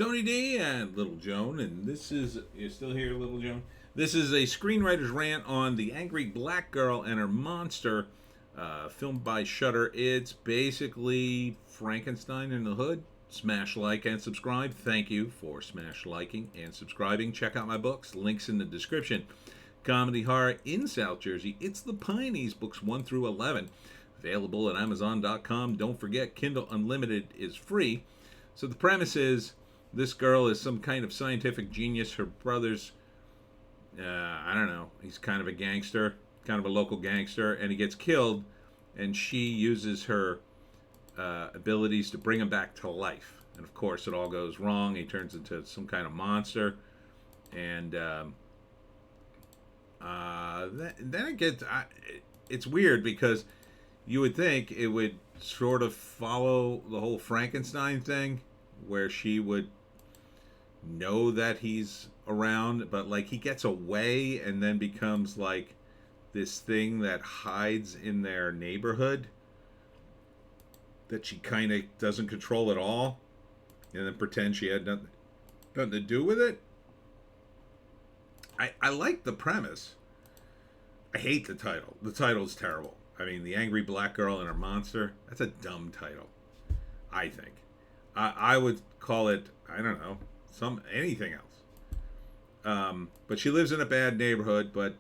Tony D and Little Joan, and this is, you're still here, Little Joan? This is a screenwriter's rant on the angry black girl and her monster, filmed by Shudder. It's basically Frankenstein in the hood. Smash like and subscribe. Thank you for smash liking and subscribing. Check out my books, links in the description. Comedy horror in South Jersey. It's the Pineys, books 1 through 11. Available at Amazon.com. Don't forget, Kindle Unlimited is free. So the premise is, this girl is some kind of scientific genius. Her brother's, I don't know, he's kind of a gangster, kind of a local gangster, and he gets killed, and she uses her abilities to bring him back to life. And of course, it all goes wrong. He turns into some kind of monster, and then it gets, it's weird because you would think it would sort of follow the whole Frankenstein thing, where she would know that he's around, but like he gets away and then becomes like this thing that hides in their neighborhood that she kind of doesn't control at all, and then pretend she had nothing to do with it. I like the premise. I hate the title. The title's terrible. I mean, The Angry Black Girl and Her Monster, that's a dumb title, I think. I would call it, I don't know, anything else. But she lives in a bad neighborhood, but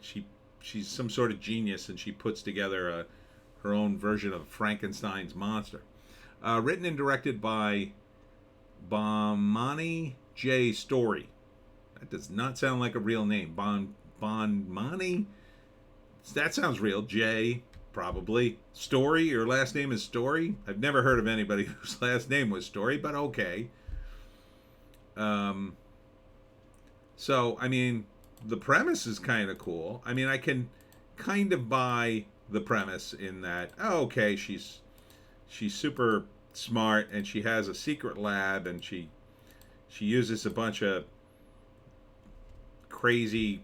she's some sort of genius, and she puts together her own version of Frankenstein's monster. Written and directed by Bomani J. Story. That does not sound like a real name. Bonmani? That sounds real. J, probably. Story, your last name is Story? I've never heard of anybody whose last name was Story, but okay. So, I mean, the premise is kind of cool. I mean, I can kind of buy the premise in that, oh, okay, she's super smart, and she has a secret lab, and she uses a bunch of crazy,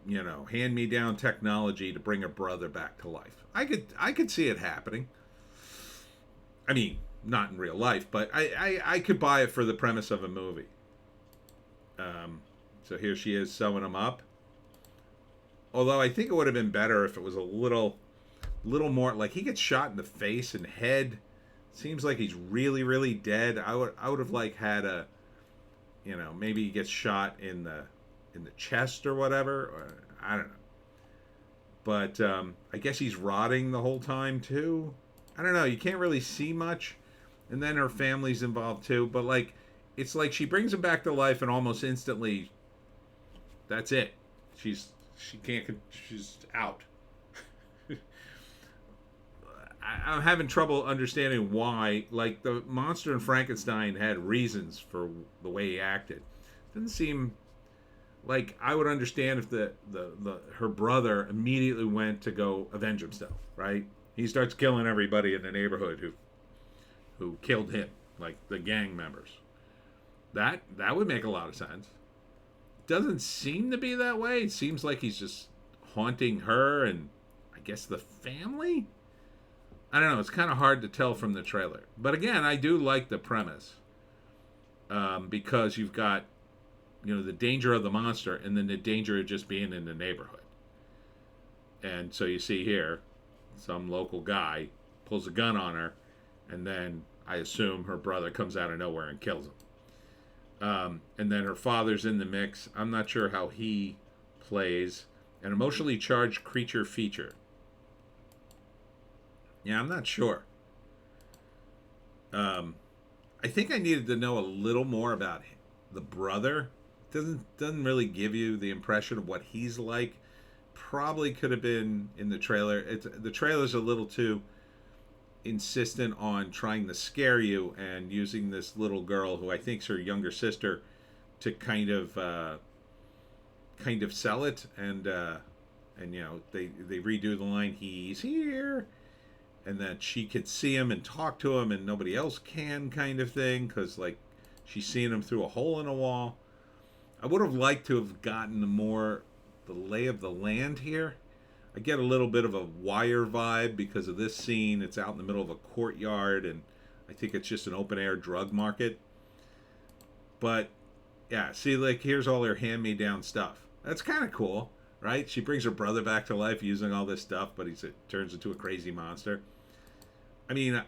hand-me-down technology to bring her brother back to life. I could see it happening. I mean, not in real life, but I could buy it for the premise of a movie. So here she is sewing him up. Although I think it would have been better if it was a little more, like he gets shot in the face and head. Seems like he's really, really dead. I would have like had a, maybe he gets shot in the chest or whatever. Or, I don't know. But I guess he's rotting the whole time too. I don't know. You can't really see much. And then her family's involved too. But like, it's like she brings him back to life, and almost instantly, that's it. She's out. I'm having trouble understanding why. Like, the monster in Frankenstein had reasons for the way he acted. Didn't seem like I would understand if her brother immediately went to go avenge himself. Right? He starts killing everybody in the neighborhood who killed him, like the gang members. That would make a lot of sense. Doesn't seem to be that way. It seems like he's just haunting her and I guess the family? I don't know. It's kind of hard to tell from the trailer. But again, I do like the premise. Because you've got, the danger of the monster and then the danger of just being in the neighborhood. And so you see here, some local guy pulls a gun on her, and then I assume her brother comes out of nowhere and kills him. And then her father's in the mix. I'm not sure how he plays. An emotionally charged creature feature. Yeah, I'm not sure. I think I needed to know a little more about the brother. Doesn't really give you the impression of what he's like. Probably could have been in the trailer. The trailer's a little too insistent on trying to scare you and using this little girl who I think's her younger sister to kind of sell it, and they redo the line, he's here, and that she could see him and talk to him and nobody else can, kind of thing, because like she's seeing him through a hole in a wall. I would have liked to have gotten the lay of the land here. I get a little bit of a Wire vibe because of this scene. It's out in the middle of a courtyard, and I think it's just an open-air drug market. But yeah, see, like here's all her hand-me-down stuff. That's kind of cool, right? She brings her brother back to life using all this stuff, but he turns into a crazy monster. I mean, if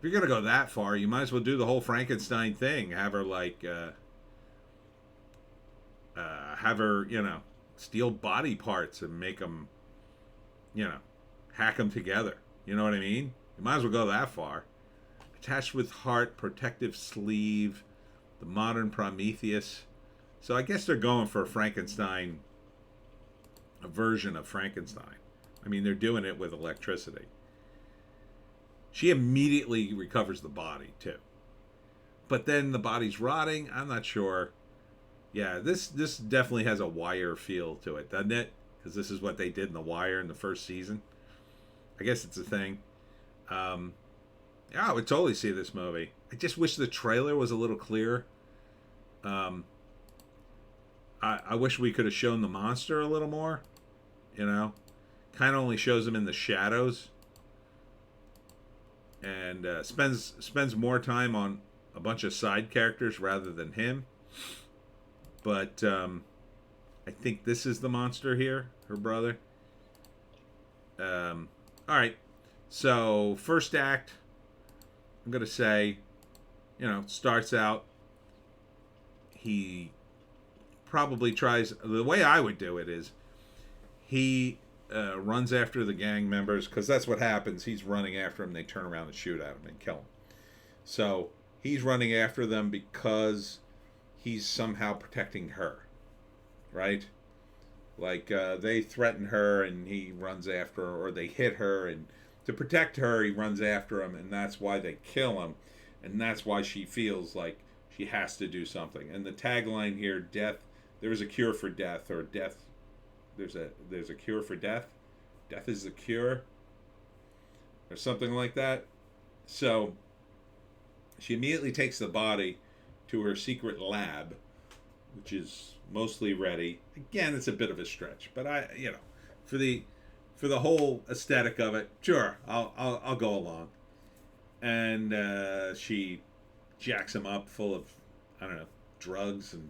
you're gonna go that far, you might as well do the whole Frankenstein thing. Have her like, have her, steal body parts and make them, you know, hack them together. You know what I mean? You might as well go that far. Attached with heart, protective sleeve, the modern Prometheus. So I guess they're going for a Frankenstein, a version of Frankenstein. I mean, they're doing it with electricity. She immediately recovers the body, too. But then the body's rotting. I'm not sure. Yeah, this definitely has a Wire feel to it, doesn't it? Because this is what they did in The Wire in the first season. I guess it's a thing. Yeah, I would totally see this movie. I just wish the trailer was a little clearer. I wish we could have shown the monster a little more. Kind of only shows him in the shadows, and spends more time on a bunch of side characters rather than him. But I think this is the monster here, her brother. All right. So first act, I'm gonna say, starts out. He probably tries. The way I would do it is, he runs after the gang members because that's what happens. He's running after them. They turn around and shoot at him and kill him. So he's running after them because he's somehow protecting her, right? Like they threaten her and he runs after her, or they hit her, and to protect her he runs after him, and that's why they kill him, and that's why she feels like she has to do something. And the tagline here, death, there is a cure for death, or death, there's a cure for death, death is the cure, or something like that. So she immediately takes the body to her secret lab, which is mostly ready. Again, it's a bit of a stretch, but for the whole aesthetic of it, sure, I'll go along. And she jacks him up full of, I don't know, drugs and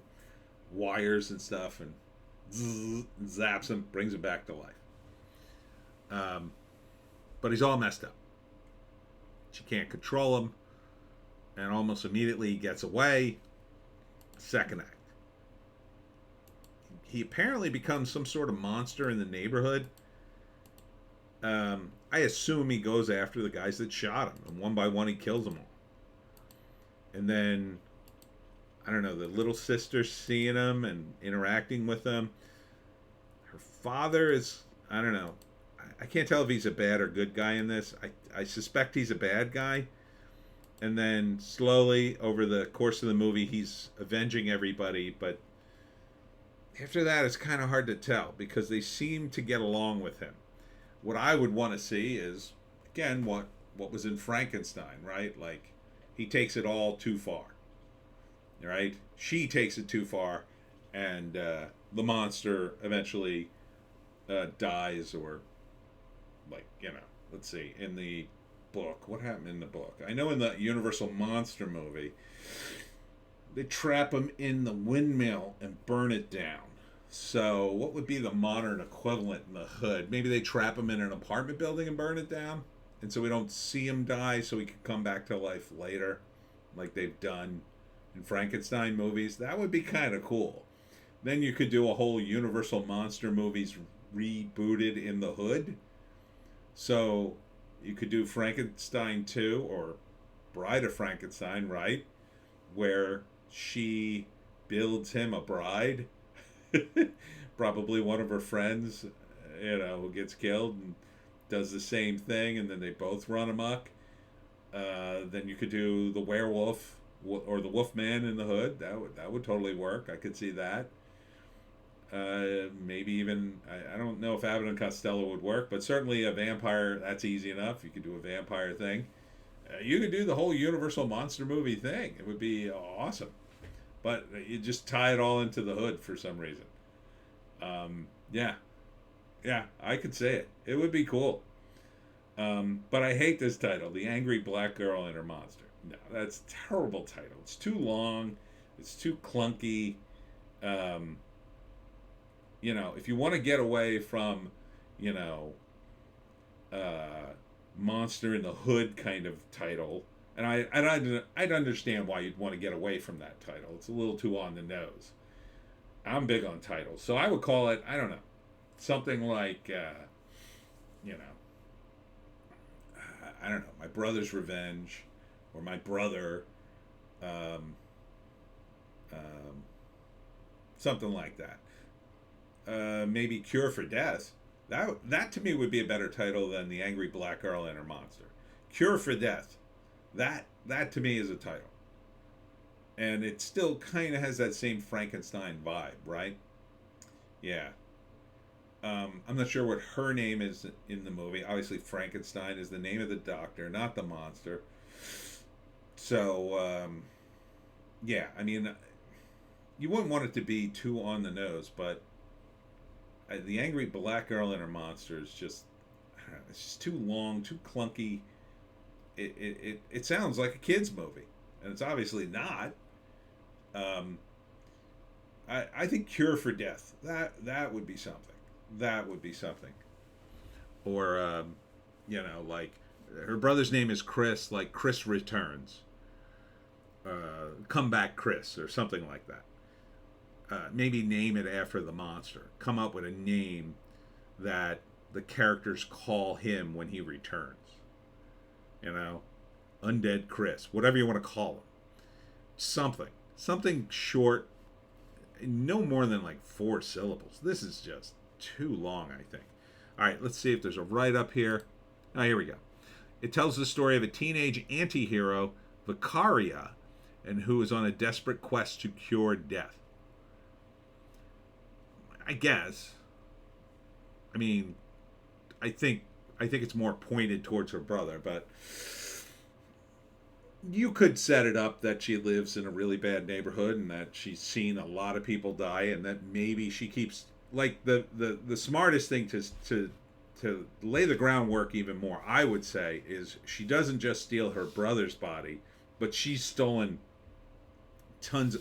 wires and stuff, and zaps him, brings him back to life. But he's all messed up. She can't control him, and almost immediately he gets away. Second act. He apparently becomes some sort of monster in the neighborhood. I assume he goes after the guys that shot him, and one by one he kills them all. And then, I don't know, the little sister's seeing him and interacting with him. Her father is, I don't know, I can't tell if he's a bad or good guy in this. I suspect he's a bad guy. And then slowly, over the course of the movie, he's avenging everybody. But after that, it's kind of hard to tell, because they seem to get along with him. What I would want to see is, again, what was in Frankenstein, right? Like, he takes it all too far, right? She takes it too far, and the monster eventually dies, or, like, let's see, in the book, what happened in the book? I know in the Universal Monster movie, they trap him in the windmill and burn it down. So what would be the modern equivalent in the hood? Maybe they trap him in an apartment building and burn it down, and so we don't see him die, so he could come back to life later, like they've done in Frankenstein movies. That would be kind of cool. Then you could do a whole Universal Monster movies rebooted in the hood. So you could do Frankenstein 2 or Bride of Frankenstein, right? Where she builds him a bride. Probably one of her friends, who gets killed and does the same thing, and then they both run amok. Then you could do the werewolf or the Wolfman in the hood. That would totally work. I could see that. Maybe even, I don't know if Abbott and Costello would work, but certainly a vampire, that's easy enough. You could do a vampire thing. You could do the whole Universal Monster movie thing. It would be awesome. But you just tie it all into the hood for some reason. Yeah, I could say it. It would be cool. But I hate this title, The Angry Black Girl and Her Monster. No, that's a terrible title. It's too long. It's too clunky. Um, if you want to get away from, you know, monster in the hood kind of title, and I'd understand why you'd want to get away from that title. It's a little too on the nose. I'm big on titles, so I would call it, I don't know, something like you know I don't know, My Brother's Revenge, or My Brother, um, um, something like that. Maybe Cure for Death. That to me would be a better title than The Angry Black Girl and Her Monster. Cure for Death. That to me is a title, and it still kind of has that same Frankenstein vibe, right? Yeah. I'm not sure what her name is in the movie. Obviously, Frankenstein is the name of the doctor, not the monster. So, yeah, I mean, you wouldn't want it to be too on the nose, but the Angry Black Girl and Her Monster is just, I don't know, it's just too long, too clunky. It sounds like a kid's movie, and it's obviously not. Um, I think Cure for Death, that would be something. That would be something. Or, like, her brother's name is Chris, like Chris Returns. Come Back Chris, or something like that. Maybe name it after the monster. Come up with a name that the characters call him when he returns. Undead Chris, whatever you want to call him. Something short, no more than like 4 syllables. This is just too long, I think. All right, let's see if there's a write-up here. Oh, here we go. It tells the story of a teenage anti-hero, Vicaria, and who is on a desperate quest to cure death. I guess. I mean, I think it's more pointed towards her brother, but you could set it up that she lives in a really bad neighborhood and that she's seen a lot of people die, and that maybe she keeps, like, the smartest thing to lay the groundwork even more, I would say, is she doesn't just steal her brother's body, but she's stolen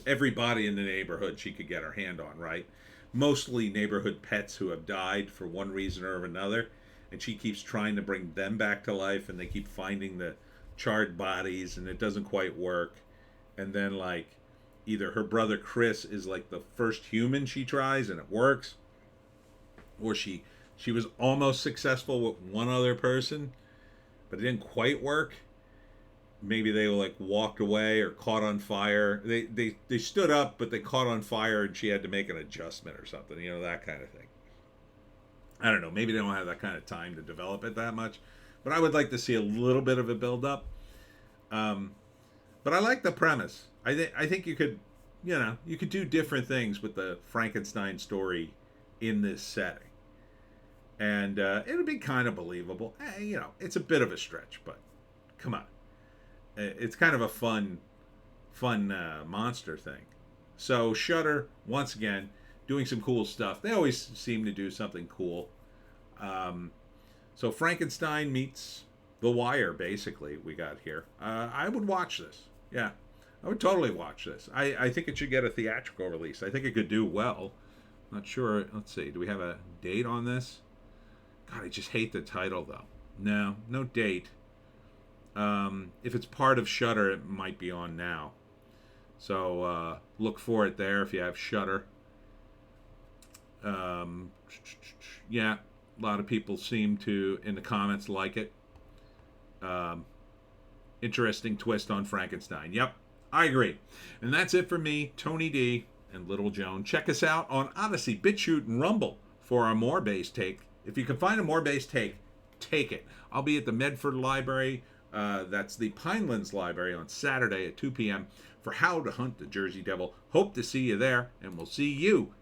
everybody in the neighborhood she could get her hand on, right? Mostly neighborhood pets who have died for one reason or another, and she keeps trying to bring them back to life, and they keep finding the charred bodies, and it doesn't quite work. And then, like, either her brother Chris is like the first human she tries and it works, or she was almost successful with one other person, but it didn't quite work. Maybe they like walked away or caught on fire. They stood up, but they caught on fire, and she had to make an adjustment or something. That kind of thing. I don't know. Maybe they don't have that kind of time to develop it that much, but I would like to see a little bit of a build up. But I like the premise. I think you could do different things with the Frankenstein story in this setting, and it'll be kind of believable. It's a bit of a stretch, but come on. It's kind of a fun monster thing. So Shudder, once again, doing some cool stuff. They always seem to do something cool. So Frankenstein meets The Wire, basically, we got here. I would watch this. Yeah, I would totally watch this. I think it should get a theatrical release. I think it could do well. Not sure. Let's see. Do we have a date on this? God, I just hate the title, though. No date. If it's part of Shudder, it might be on now. So look for it there if you have Shudder. Yeah, a lot of people seem to, in the comments, like it. Interesting twist on Frankenstein. Yep, I agree. And that's it for me, Tony D, and Little Joan. Check us out on Odysee, Bitchute, and Rumble for our more based take. If you can find a more based take, take it. I'll be at the Medford Library. That's the Pinelands Library on Saturday at 2 p.m. for How to Hunt the Jersey Devil. Hope to see you there, and we'll see you